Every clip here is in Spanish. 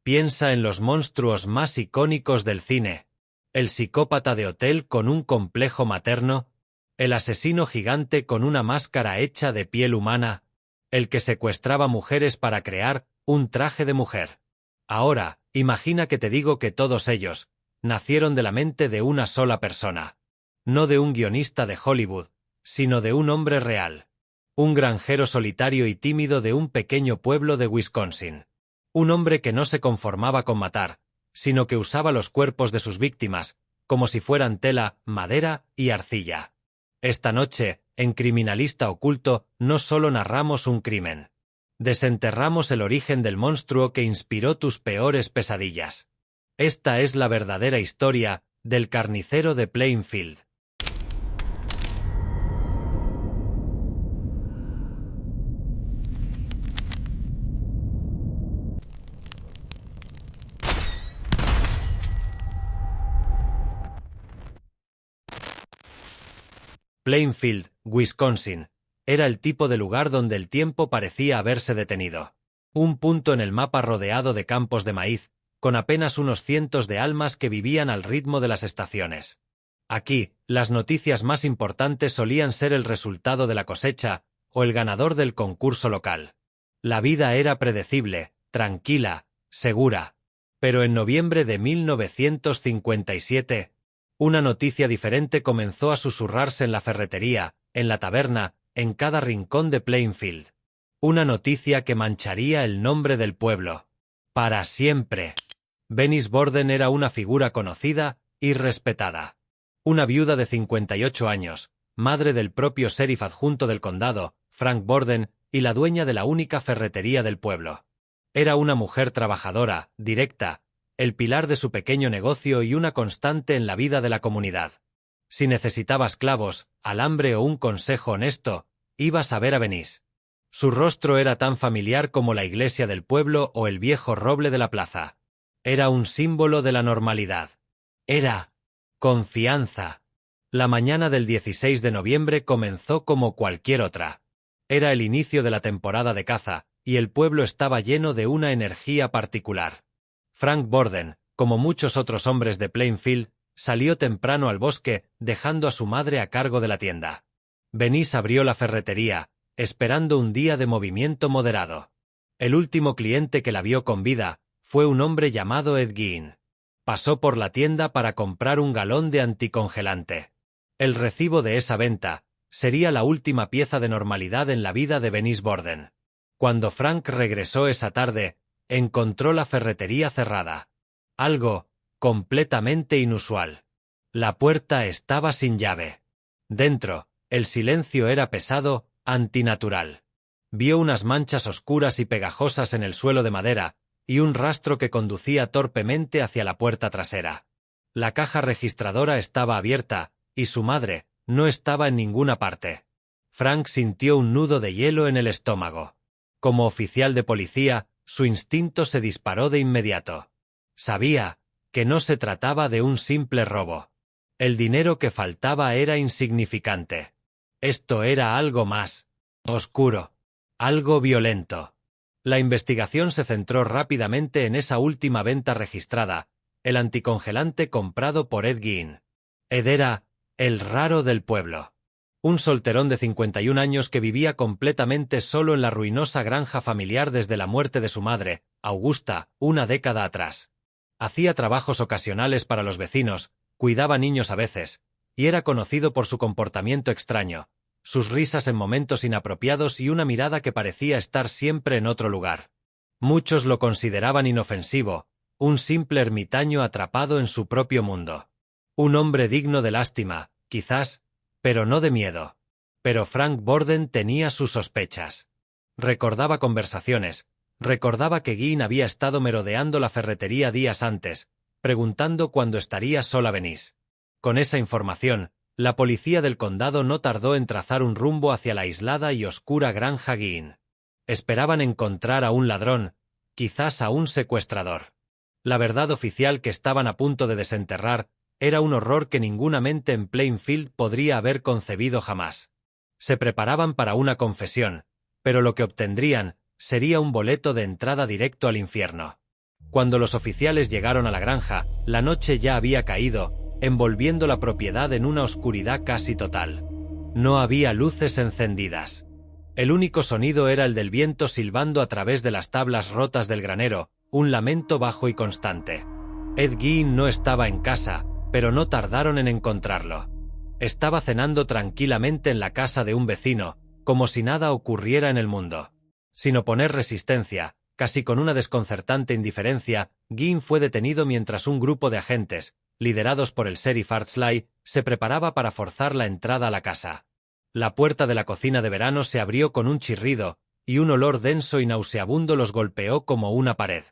Piensa en los monstruos más icónicos del cine. El psicópata de hotel con un complejo materno, el asesino gigante con una máscara hecha de piel humana, el que secuestraba mujeres para crear un traje de mujer. Ahora, imagina que te digo que todos ellos nacieron de la mente de una sola persona. No de un guionista de Hollywood, sino de un hombre real. Un granjero solitario y tímido de un pequeño pueblo de Wisconsin. Un hombre que no se conformaba con matar, sino que usaba los cuerpos de sus víctimas como si fueran tela, madera y arcilla. Esta noche, en Criminalista Oculto, no solo narramos un crimen. Desenterramos el origen del monstruo que inspiró tus peores pesadillas. Esta es la verdadera historia del carnicero de Plainfield. Plainfield, Wisconsin, era el tipo de lugar donde el tiempo parecía haberse detenido. Un punto en el mapa rodeado de campos de maíz, con apenas unos cientos de almas que vivían al ritmo de las estaciones. Aquí, las noticias más importantes solían ser el resultado de la cosecha o el ganador del concurso local. La vida era predecible, tranquila, segura. Pero en noviembre de 1957, una noticia diferente comenzó a susurrarse en la ferretería, en la taberna, en cada rincón de Plainfield. Una noticia que mancharía el nombre del pueblo. Para siempre. Venice Borden era una figura conocida y respetada. Una viuda de 58 años, madre del propio sheriff adjunto del condado, Frank Borden, y la dueña de la única ferretería del pueblo. Era una mujer trabajadora, directa, el pilar de su pequeño negocio y una constante en la vida de la comunidad. Si necesitabas clavos, alambre o un consejo honesto, ibas a ver a Venice. Su rostro era tan familiar como la iglesia del pueblo o el viejo roble de la plaza. Era un símbolo de la normalidad. Era confianza. La mañana del 16 de noviembre comenzó como cualquier otra. Era el inicio de la temporada de caza, y el pueblo estaba lleno de una energía particular. Frank Borden, como muchos otros hombres de Plainfield, salió temprano al bosque, dejando a su madre a cargo de la tienda. Venice abrió la ferretería, esperando un día de movimiento moderado. El último cliente que la vio con vida fue un hombre llamado Ed Gein. Pasó por la tienda para comprar un galón de anticongelante. El recibo de esa venta sería la última pieza de normalidad en la vida de Venice Borden. Cuando Frank regresó esa tarde, encontró la ferretería cerrada. Algo completamente inusual. La puerta estaba sin llave. Dentro, el silencio era pesado, antinatural. Vio unas manchas oscuras y pegajosas en el suelo de madera, y un rastro que conducía torpemente hacia la puerta trasera. La caja registradora estaba abierta, y su madre no estaba en ninguna parte. Frank sintió un nudo de hielo en el estómago. Como oficial de policía, su instinto se disparó de inmediato. Sabía que no se trataba de un simple robo. El dinero que faltaba era insignificante. Esto era algo más oscuro, algo violento. La investigación se centró rápidamente en esa última venta registrada, el anticongelante comprado por Ed Gein. Ed era el raro del pueblo. Un solterón de 51 años que vivía completamente solo en la ruinosa granja familiar desde la muerte de su madre, Augusta, una década atrás. Hacía trabajos ocasionales para los vecinos, cuidaba niños a veces, y era conocido por su comportamiento extraño, sus risas en momentos inapropiados y una mirada que parecía estar siempre en otro lugar. Muchos lo consideraban inofensivo, un simple ermitaño atrapado en su propio mundo. Un hombre digno de lástima, quizás, pero no de miedo. Pero Frank Borden tenía sus sospechas. Recordaba conversaciones, recordaba que Gein había estado merodeando la ferretería días antes, preguntando cuándo estaría sola Venice. Con esa información, la policía del condado no tardó en trazar un rumbo hacia la aislada y oscura granja Gein. Esperaban encontrar a un ladrón, quizás a un secuestrador. La verdad oficial que estaban a punto de desenterrar era un horror que ninguna mente en Plainfield podría haber concebido jamás. Se preparaban para una confesión, pero lo que obtendrían sería un boleto de entrada directo al infierno. Cuando los oficiales llegaron a la granja, la noche ya había caído, envolviendo la propiedad en una oscuridad casi total. No había luces encendidas. El único sonido era el del viento silbando a través de las tablas rotas del granero, un lamento bajo y constante. Ed Gein no estaba en casa, pero no tardaron en encontrarlo. Estaba cenando tranquilamente en la casa de un vecino, como si nada ocurriera en el mundo. Sin oponer resistencia, casi con una desconcertante indiferencia, Gein fue detenido mientras un grupo de agentes, liderados por el sheriff Ardsley, se preparaba para forzar la entrada a la casa. La puerta de la cocina de verano se abrió con un chirrido, y un olor denso y nauseabundo los golpeó como una pared.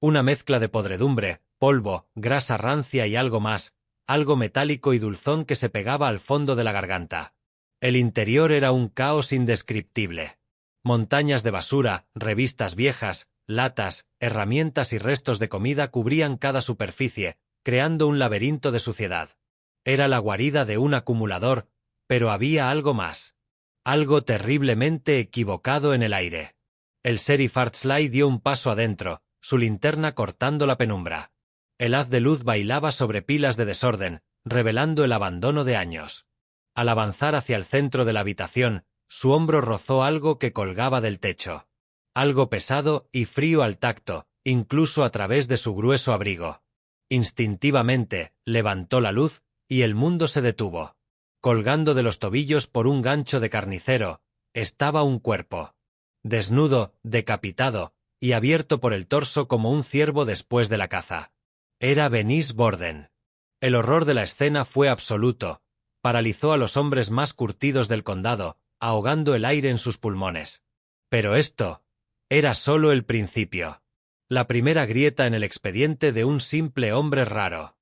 Una mezcla de podredumbre, polvo, grasa rancia y algo más, algo metálico y dulzón que se pegaba al fondo de la garganta. El interior era un caos indescriptible. Montañas de basura, revistas viejas, latas, herramientas y restos de comida cubrían cada superficie, creando un laberinto de suciedad. Era la guarida de un acumulador, pero había algo más. Algo terriblemente equivocado en el aire. El sheriff Ardsley dio un paso adentro, su linterna cortando la penumbra. El haz de luz bailaba sobre pilas de desorden, revelando el abandono de años. Al avanzar hacia el centro de la habitación, su hombro rozó algo que colgaba del techo. Algo pesado y frío al tacto, incluso a través de su grueso abrigo. Instintivamente, levantó la luz, y el mundo se detuvo. Colgando de los tobillos por un gancho de carnicero, estaba un cuerpo. Desnudo, decapitado, y abierto por el torso como un ciervo después de la caza. Era Bernice Borden. El horror de la escena fue absoluto. Paralizó a los hombres más curtidos del condado, ahogando el aire en sus pulmones. Pero esto era solo el principio. La primera grieta en el expediente de un simple hombre raro.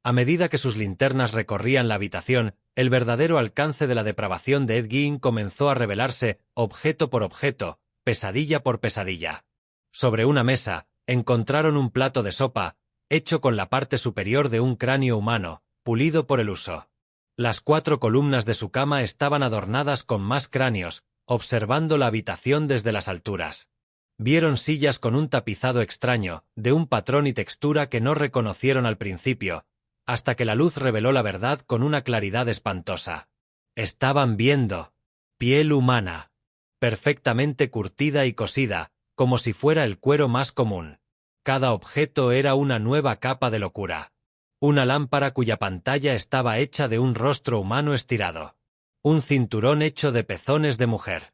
A medida que sus linternas recorrían la habitación, el verdadero alcance de la depravación de Ed Gein comenzó a revelarse objeto por objeto, pesadilla por pesadilla. Sobre una mesa, encontraron un plato de sopa, hecho con la parte superior de un cráneo humano, pulido por el uso. Las 4 columnas de su cama estaban adornadas con más cráneos, observando la habitación desde las alturas. Vieron sillas con un tapizado extraño, de un patrón y textura que no reconocieron al principio, hasta que la luz reveló la verdad con una claridad espantosa. Estaban viendo piel humana, perfectamente curtida y cosida, como si fuera el cuero más común. Cada objeto era una nueva capa de locura. Una lámpara cuya pantalla estaba hecha de un rostro humano estirado. Un cinturón hecho de pezones de mujer.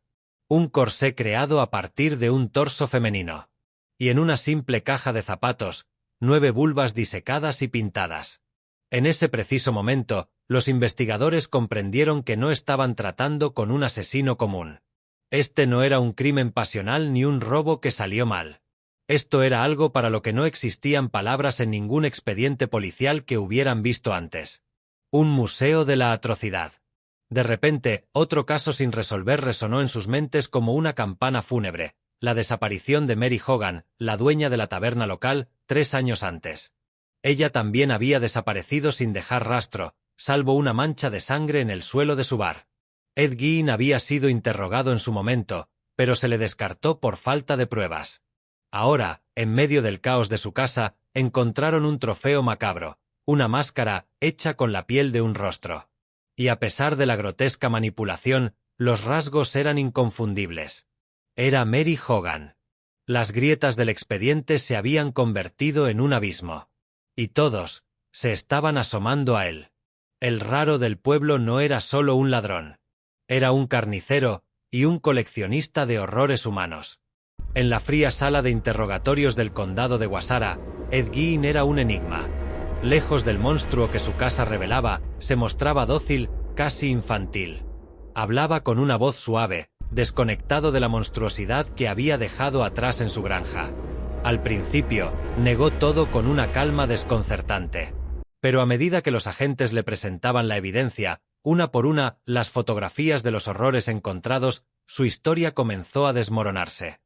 Un corsé creado a partir de un torso femenino. Y en una simple caja de zapatos, 9 vulvas disecadas y pintadas. En ese preciso momento, los investigadores comprendieron que no estaban tratando con un asesino común. Este no era un crimen pasional ni un robo que salió mal. Esto era algo para lo que no existían palabras en ningún expediente policial que hubieran visto antes. Un museo de la atrocidad. De repente, otro caso sin resolver resonó en sus mentes como una campana fúnebre, la desaparición de Mary Hogan, la dueña de la taberna local, 3 años antes. Ella también había desaparecido sin dejar rastro, salvo una mancha de sangre en el suelo de su bar. Ed Gein había sido interrogado en su momento, pero se le descartó por falta de pruebas. Ahora, en medio del caos de su casa, encontraron un trofeo macabro, una máscara hecha con la piel de un rostro. Y a pesar de la grotesca manipulación, los rasgos eran inconfundibles. Era Mary Hogan. Las grietas del expediente se habían convertido en un abismo. Y todos se estaban asomando a él. El raro del pueblo no era solo un ladrón. Era un carnicero y un coleccionista de horrores humanos. En la fría sala de interrogatorios del condado de Wausau, Ed Gein era un enigma. Lejos del monstruo que su casa revelaba, se mostraba dócil, casi infantil. Hablaba con una voz suave, desconectado de la monstruosidad que había dejado atrás en su granja. Al principio, negó todo con una calma desconcertante. Pero a medida que los agentes le presentaban la evidencia, una por una, las fotografías de los horrores encontrados, su historia comenzó a desmoronarse.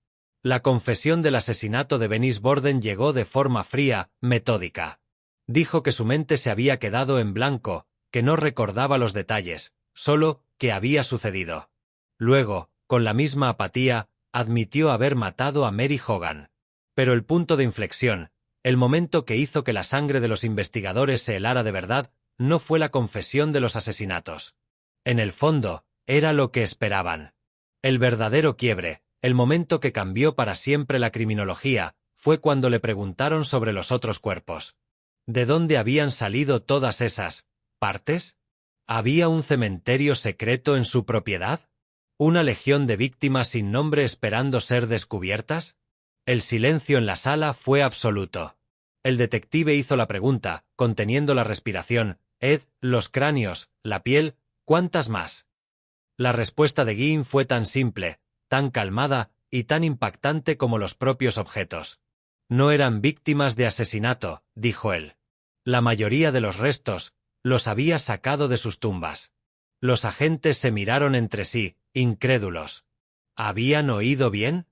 La confesión del asesinato de Bernice Borden llegó de forma fría, metódica. Dijo que su mente se había quedado en blanco, que no recordaba los detalles, solo que había sucedido. Luego, con la misma apatía, admitió haber matado a Mary Hogan. Pero el punto de inflexión, el momento que hizo que la sangre de los investigadores se helara de verdad, no fue la confesión de los asesinatos. En el fondo, era lo que esperaban. El verdadero quiebre, el momento que cambió para siempre la criminología, fue cuando le preguntaron sobre los otros cuerpos. ¿De dónde habían salido todas esas partes? ¿Había un cementerio secreto en su propiedad? ¿Una legión de víctimas sin nombre esperando ser descubiertas? El silencio en la sala fue absoluto. El detective hizo la pregunta, conteniendo la respiración: Ed, los cráneos, la piel, ¿cuántas más? La respuesta de Gein fue tan simple, tan calmada y tan impactante como los propios objetos. No eran víctimas de asesinato, dijo él. La mayoría de los restos los había sacado de sus tumbas. Los agentes se miraron entre sí, incrédulos. ¿Habían oído bien?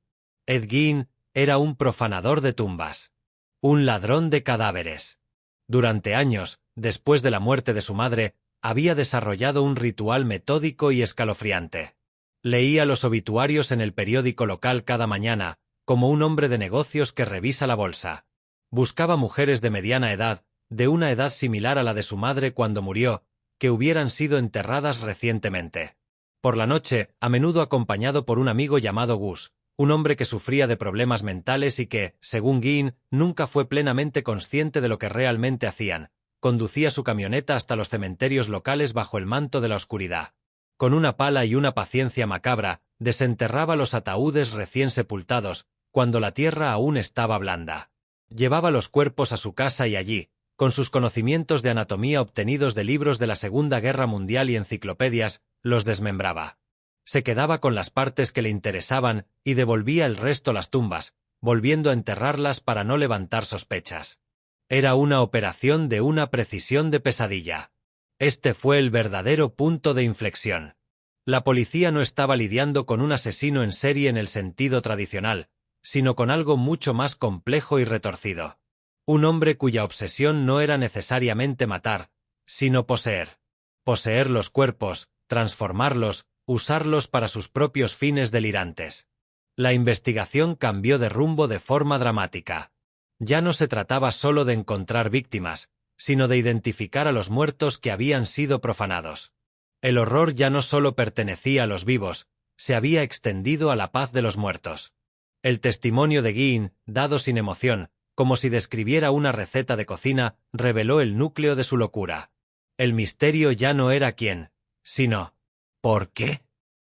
Ed Gein era un profanador de tumbas. Un ladrón de cadáveres. Durante años, después de la muerte de su madre, había desarrollado un ritual metódico y escalofriante. Leía los obituarios en el periódico local cada mañana, como un hombre de negocios que revisa la bolsa. Buscaba mujeres de mediana edad, de una edad similar a la de su madre cuando murió, que hubieran sido enterradas recientemente. Por la noche, a menudo acompañado por un amigo llamado Gus, un hombre que sufría de problemas mentales y que, según Gein, nunca fue plenamente consciente de lo que realmente hacían, conducía su camioneta hasta los cementerios locales bajo el manto de la oscuridad. Con una pala y una paciencia macabra, desenterraba los ataúdes recién sepultados, cuando la tierra aún estaba blanda. Llevaba los cuerpos a su casa y allí, con sus conocimientos de anatomía obtenidos de libros de la Segunda Guerra Mundial y enciclopedias, los desmembraba. Se quedaba con las partes que le interesaban y devolvía el resto a las tumbas, volviendo a enterrarlas para no levantar sospechas. Era una operación de una precisión de pesadilla. Este fue el verdadero punto de inflexión. La policía no estaba lidiando con un asesino en serie en el sentido tradicional, sino con algo mucho más complejo y retorcido. Un hombre cuya obsesión no era necesariamente matar, sino poseer. Poseer los cuerpos, transformarlos, usarlos para sus propios fines delirantes. La investigación cambió de rumbo de forma dramática. Ya no se trataba solo de encontrar víctimas, sino de identificar a los muertos que habían sido profanados. El horror ya no solo pertenecía a los vivos, se había extendido a la paz de los muertos. El testimonio de Gein, dado sin emoción, como si describiera una receta de cocina, reveló el núcleo de su locura. El misterio ya no era quién, sino ¿por qué?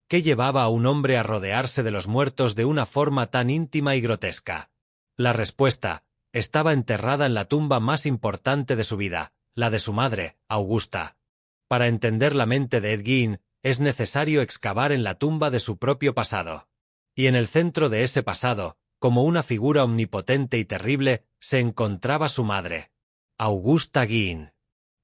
¿Qué llevaba a un hombre a rodearse de los muertos de una forma tan íntima y grotesca? La respuesta estaba enterrada en la tumba más importante de su vida, la de su madre, Augusta. Para entender la mente de Ed Gein, es necesario excavar en la tumba de su propio pasado. Y en el centro de ese pasado, como una figura omnipotente y terrible, se encontraba su madre, Augusta Gein.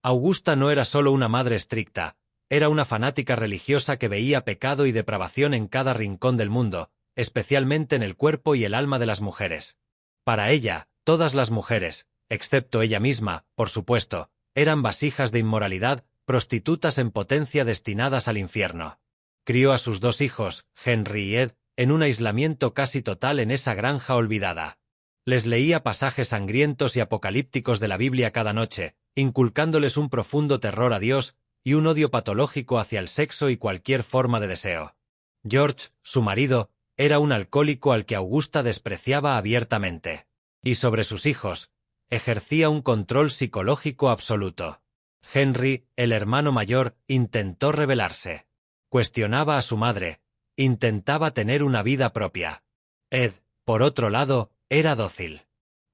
Augusta no era solo una madre estricta, era una fanática religiosa que veía pecado y depravación en cada rincón del mundo, especialmente en el cuerpo y el alma de las mujeres. Para ella, todas las mujeres, excepto ella misma, por supuesto, eran vasijas de inmoralidad, prostitutas en potencia destinadas al infierno. Crió a sus 2 hijos, Henry y Ed, en un aislamiento casi total en esa granja olvidada. Les leía pasajes sangrientos y apocalípticos de la Biblia cada noche, inculcándoles un profundo terror a Dios y un odio patológico hacia el sexo y cualquier forma de deseo. George, su marido, era un alcohólico al que Augusta despreciaba abiertamente. Y sobre sus hijos, ejercía un control psicológico absoluto. Henry, el hermano mayor, intentó rebelarse. Cuestionaba a su madre, intentaba tener una vida propia. Ed, por otro lado, era dócil.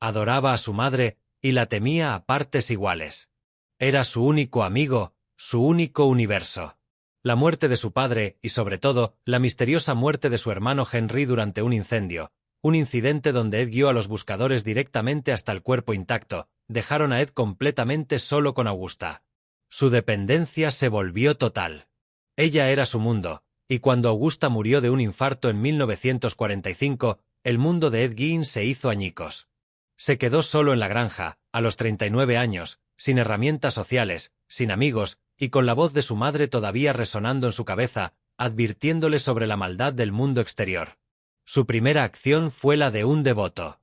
Adoraba a su madre y la temía a partes iguales. Era su único amigo, su único universo. La muerte de su padre y, sobre todo, la misteriosa muerte de su hermano Henry durante un incendio, un incidente donde Ed guió a los buscadores directamente hasta el cuerpo intacto, dejaron a Ed completamente solo con Augusta. Su dependencia se volvió total. Ella era su mundo, y cuando Augusta murió de un infarto en 1945, el mundo de Ed Gein se hizo añicos. Se quedó solo en la granja, a los 39 años, sin herramientas sociales, sin amigos, y con la voz de su madre todavía resonando en su cabeza, advirtiéndole sobre la maldad del mundo exterior. Su primera acción fue la de un devoto.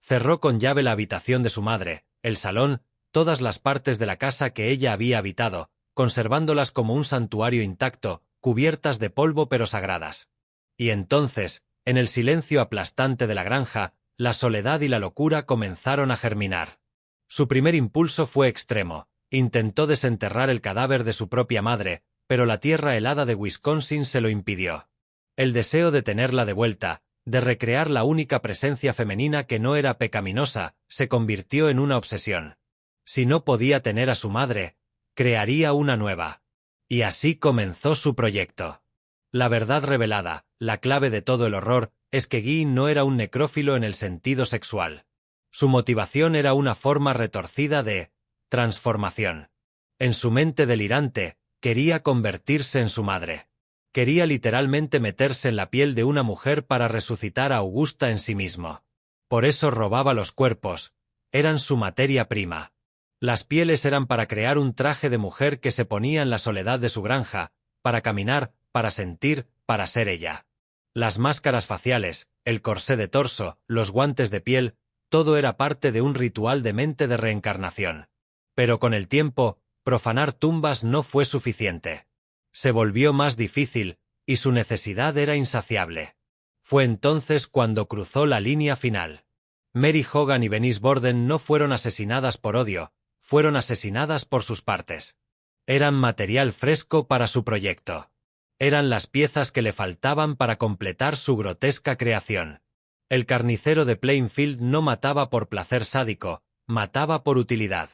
Cerró con llave la habitación de su madre, el salón, todas las partes de la casa que ella había habitado, conservándolas como un santuario intacto, cubiertas de polvo pero sagradas. Y entonces, en el silencio aplastante de la granja, la soledad y la locura comenzaron a germinar. Su primer impulso fue extremo. Intentó desenterrar el cadáver de su propia madre, pero la tierra helada de Wisconsin se lo impidió. El deseo de tenerla de vuelta, de recrear la única presencia femenina que no era pecaminosa, se convirtió en una obsesión. Si no podía tener a su madre, crearía una nueva. Y así comenzó su proyecto. La verdad revelada, la clave de todo el horror, es que Gein no era un necrófilo en el sentido sexual. Su motivación era una forma retorcida de transformación. En su mente delirante, quería convertirse en su madre. Quería literalmente meterse en la piel de una mujer para resucitar a Augusta en sí mismo. Por eso robaba los cuerpos. Eran su materia prima. Las pieles eran para crear un traje de mujer que se ponía en la soledad de su granja, para caminar, para sentir, para ser ella. Las máscaras faciales, el corsé de torso, los guantes de piel, todo era parte de un ritual de mente de reencarnación. Pero con el tiempo, profanar tumbas no fue suficiente. Se volvió más difícil, y su necesidad era insaciable. Fue entonces cuando cruzó la línea final. Mary Hogan y Bernice Borden no fueron asesinadas por odio, fueron asesinadas por sus partes. Eran material fresco para su proyecto. Eran las piezas que le faltaban para completar su grotesca creación. El carnicero de Plainfield no mataba por placer sádico, mataba por utilidad.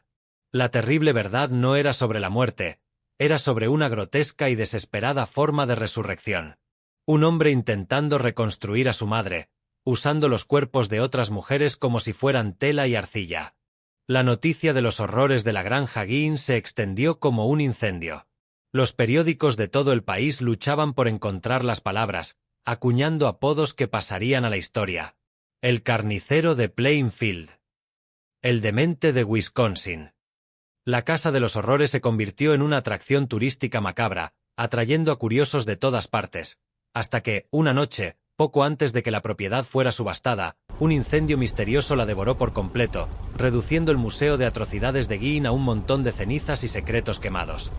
La terrible verdad no era sobre la muerte, era sobre una grotesca y desesperada forma de resurrección. Un hombre intentando reconstruir a su madre, usando los cuerpos de otras mujeres como si fueran tela y arcilla. La noticia de los horrores de la granja Gein se extendió como un incendio. Los periódicos de todo el país luchaban por encontrar las palabras, acuñando apodos que pasarían a la historia. El carnicero de Plainfield. El demente de Wisconsin. La Casa de los Horrores se convirtió en una atracción turística macabra, atrayendo a curiosos de todas partes, hasta que, una noche, poco antes de que la propiedad fuera subastada, un incendio misterioso la devoró por completo, reduciendo el Museo de Atrocidades de Gein a un montón de cenizas y secretos quemados.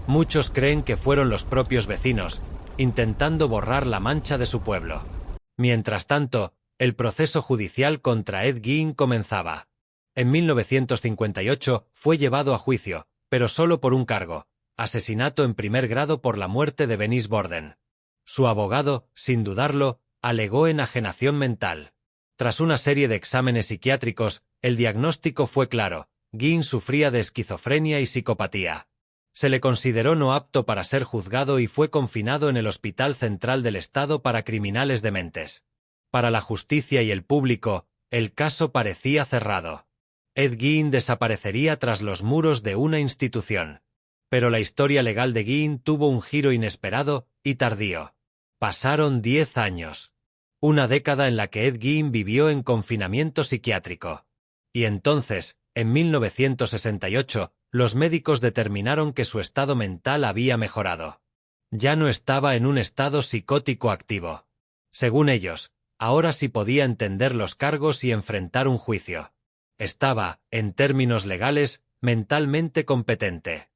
Muchos creen que fueron los propios vecinos, intentando borrar la mancha de su pueblo. Mientras tanto, el proceso judicial contra Ed Gein comenzaba. En 1958 fue llevado a juicio, pero solo por un cargo: asesinato en primer grado por la muerte de Bernice Borden. Su abogado, sin dudarlo, alegó enajenación mental. Tras una serie de exámenes psiquiátricos, el diagnóstico fue claro: Gein sufría de esquizofrenia y psicopatía. Se le consideró no apto para ser juzgado y fue confinado en el Hospital Central del Estado para Criminales Dementes. Para la justicia y el público, el caso parecía cerrado. Ed Gein desaparecería tras los muros de una institución. Pero la historia legal de Gein tuvo un giro inesperado y tardío. Pasaron 10 años. Una década en la que Ed Gein vivió en confinamiento psiquiátrico. Y entonces, en 1968, los médicos determinaron que su estado mental había mejorado. Ya no estaba en un estado psicótico activo. Según ellos, ahora sí podía entender los cargos y enfrentar un juicio. Estaba, en términos legales, mentalmente competente.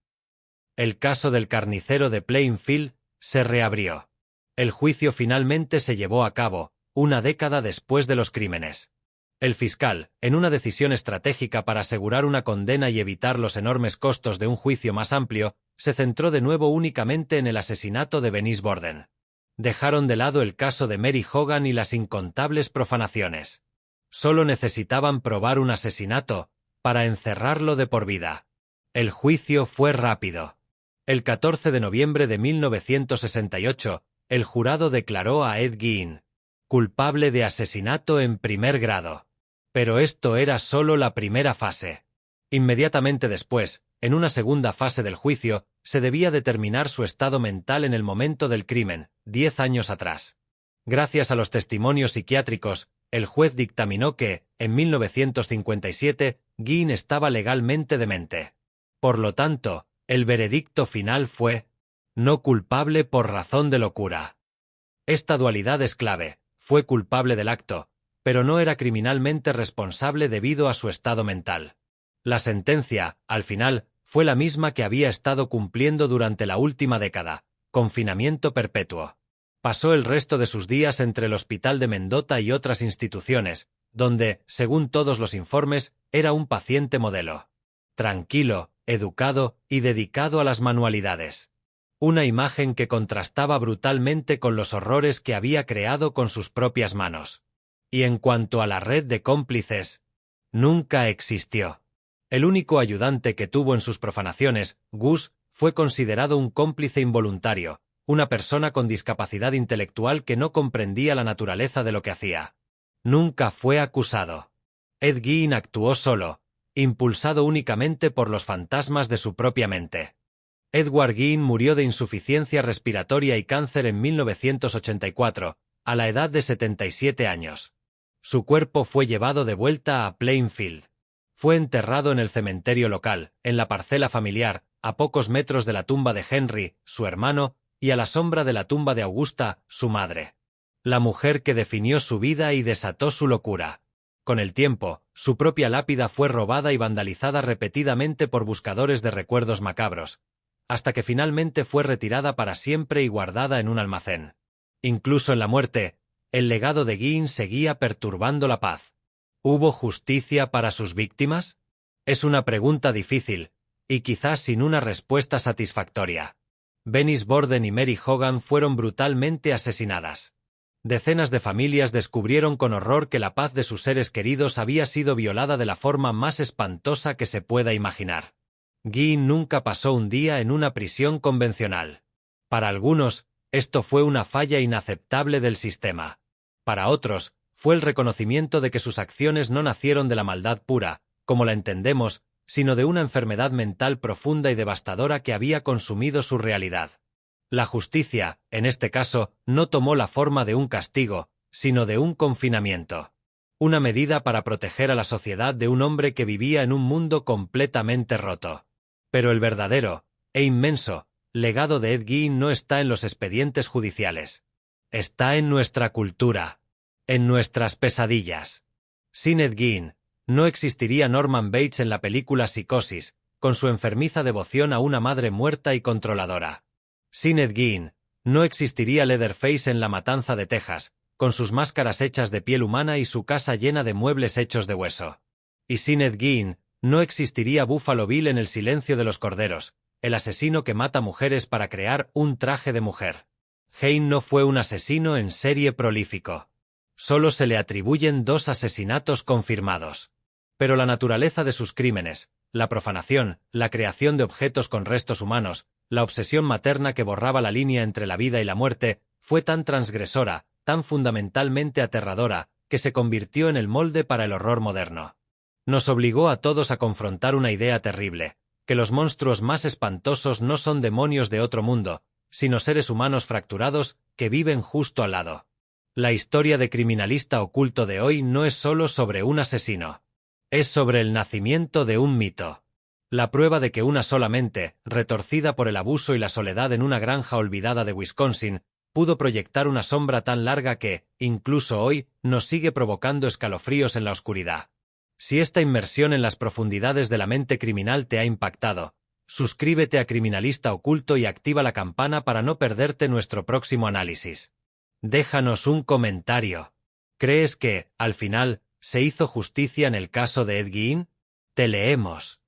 El caso del carnicero de Plainfield se reabrió. El juicio finalmente se llevó a cabo, una década después de los crímenes. El fiscal, en una decisión estratégica para asegurar una condena y evitar los enormes costos de un juicio más amplio, se centró de nuevo únicamente en el asesinato de Bernice Borden. Dejaron de lado el caso de Mary Hogan y las incontables profanaciones. Solo necesitaban probar un asesinato para encerrarlo de por vida. El juicio fue rápido. El 14 de noviembre de 1968, el jurado declaró a Ed Gein culpable de asesinato en primer grado. Pero esto era solo la primera fase. Inmediatamente después, en una segunda fase del juicio, se debía determinar su estado mental en el momento del crimen, 10 años atrás. Gracias a los testimonios psiquiátricos, el juez dictaminó que, en 1957, Gein estaba legalmente demente. Por lo tanto, el veredicto final fue no culpable por razón de locura. Esta dualidad es clave: fue culpable del acto, pero no era criminalmente responsable debido a su estado mental. La sentencia, al final, fue la misma que había estado cumpliendo durante la última década: confinamiento perpetuo. Pasó el resto de sus días entre el Hospital de Mendota y otras instituciones, donde, según todos los informes, era un paciente modelo. Tranquilo, educado y dedicado a las manualidades. Una imagen que contrastaba brutalmente con los horrores que había creado con sus propias manos. Y en cuanto a la red de cómplices, nunca existió. El único ayudante que tuvo en sus profanaciones, Gus, fue considerado un cómplice involuntario, una persona con discapacidad intelectual que no comprendía la naturaleza de lo que hacía. Nunca fue acusado. Ed Gein actuó solo, impulsado únicamente por los fantasmas de su propia mente. Edward Gein murió de insuficiencia respiratoria y cáncer en 1984, a la edad de 77 años. Su cuerpo fue llevado de vuelta a Plainfield. Fue enterrado en el cementerio local, en la parcela familiar, a pocos metros de la tumba de Henry, su hermano, y a la sombra de la tumba de Augusta, su madre. La mujer que definió su vida y desató su locura. Con el tiempo, su propia lápida fue robada y vandalizada repetidamente por buscadores de recuerdos macabros, hasta que finalmente fue retirada para siempre y guardada en un almacén. Incluso en la muerte, el legado de Gein seguía perturbando la paz. ¿Hubo justicia para sus víctimas? Es una pregunta difícil, y quizás sin una respuesta satisfactoria. Bernice Borden y Mary Hogan fueron brutalmente asesinadas. Decenas de familias descubrieron con horror que la paz de sus seres queridos había sido violada de la forma más espantosa que se pueda imaginar. Gein nunca pasó un día en una prisión convencional. Para algunos, esto fue una falla inaceptable del sistema. Para otros, fue el reconocimiento de que sus acciones no nacieron de la maldad pura, como la entendemos, sino de una enfermedad mental profunda y devastadora que había consumido su realidad. La justicia, en este caso, no tomó la forma de un castigo, sino de un confinamiento. Una medida para proteger a la sociedad de un hombre que vivía en un mundo completamente roto. Pero el verdadero, e inmenso, legado de Ed Gein no está en los expedientes judiciales. Está en nuestra cultura. En nuestras pesadillas. Sin Ed Gein, no existiría Norman Bates en la película Psicosis, con su enfermiza devoción a una madre muerta y controladora. Sin Ed Gein, no existiría Leatherface en La Matanza de Texas, con sus máscaras hechas de piel humana y su casa llena de muebles hechos de hueso. Y sin Ed Gein, no existiría Buffalo Bill en El Silencio de los Corderos, el asesino que mata mujeres para crear un traje de mujer. Gein no fue un asesino en serie prolífico. Solo se le atribuyen 2 asesinatos confirmados. Pero la naturaleza de sus crímenes, la profanación, la creación de objetos con restos humanos, la obsesión materna que borraba la línea entre la vida y la muerte, fue tan transgresora, tan fundamentalmente aterradora, que se convirtió en el molde para el horror moderno. Nos obligó a todos a confrontar una idea terrible, que los monstruos más espantosos no son demonios de otro mundo, sino seres humanos fracturados que viven justo al lado. La historia de Criminalista Oculto de hoy no es solo sobre un asesino. Es sobre el nacimiento de un mito. La prueba de que una sola mente, retorcida por el abuso y la soledad en una granja olvidada de Wisconsin, pudo proyectar una sombra tan larga que, incluso hoy, nos sigue provocando escalofríos en la oscuridad. Si esta inmersión en las profundidades de la mente criminal te ha impactado, suscríbete a Criminalista Oculto y activa la campana para no perderte nuestro próximo análisis. Déjanos un comentario. ¿Crees que, al final, se hizo justicia en el caso de Ed Gein? Te leemos.